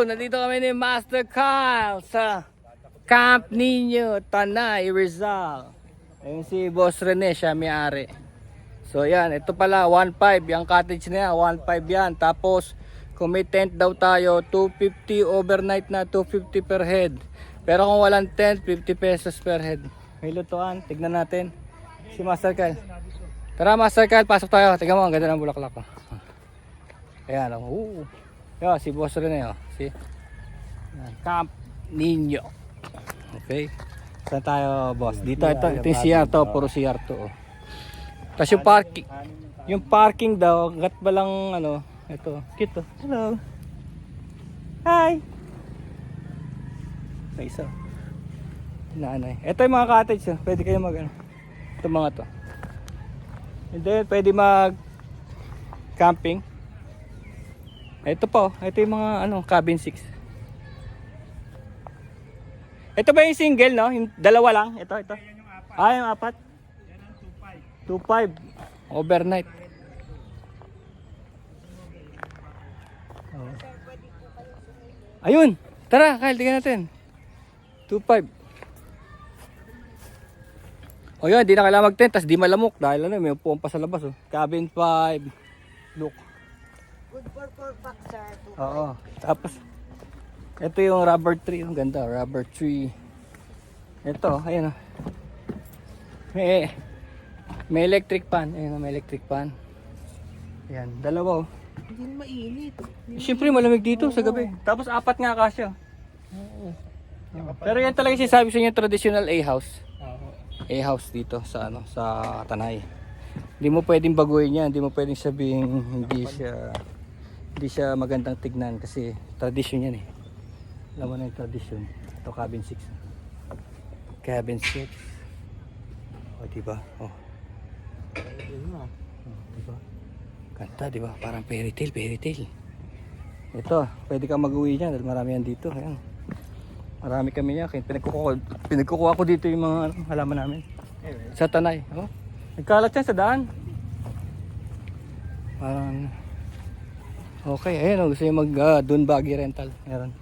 Nandito kami ni Master Kyle sa Camp Nino, Tanay, Rizal. Ayun si Boss Rene, siya may-ari. So yan, ito pala 1.5, yung cottage na yan, 1.5 yan. Tapos kung may tent daw tayo, 250 overnight na, 250 per head. Pero kung walang tent, 50 pesos per head. May lutuan, tignan natin. Si Master Kyle. Tara Master Kyle, pasok tayo. Tignan mo, ang ganda ng bulaklak ko. Ayan, Yo, si Boss Rene, si Camp Nino. Okay. Saan tayo, boss? Dito, ito yung CR to, puro CR to. Tapos yung parking daw, gat ba lang, ito, cute to. Hello. Hi. May isa. Nanay. Ito yung mga cottage, pwede kayo ito mga to. And then, pwede camping. Ito po, ito yung mga cabin 6. Ito ba yung single, no? Yung dalawa lang, ito. Yung apat. Yan ang 2.5 overnight. Ayun, tara, Kyle, tingnan natin. 2.5. O yun, di na kailangan mag-tent, tas di malamok dahil may upuan pa sa labas. Cabin 5. Look. Good for 4 packs, sir. Oo. Tapos, ito yung rubber tree. Ang ganda, rubber tree. Ito, ayun. May electric fan. Ayun, may electric fan. Ayan, dalawa. Hindi na mainit. Siyempre, malamig dito sa gabi. Tapos, 4 nga kasya. Pero yan talaga sinasabi sa inyo, traditional A-house. A-house dito sa sa Tanay. Hindi mo pwedeng baguhin yan. Hindi mo pwedeng sabihin hindi siya magandang tignan kasi tradition yan eh. Alam mo na yung tradition. Ito cabin 6. Cabin 6. O diba? Oh. Diba? Kanta diba? Parang fairy tale. Ito, pwede kang mag-uwi niyan dahil marami yan dito. Ayan. Marami kami niya. Pinagkukuha ko dito yung mga halaman namin. Sa Tanay. Oh. Nagkalat yan sa daan. Parang okay, ayun, gusto nyo Dune Buggy rental. Meron.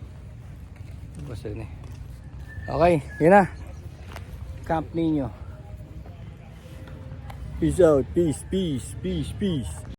Gusto nyo. Okay, yun na. Camp Nino. Peace out. Peace.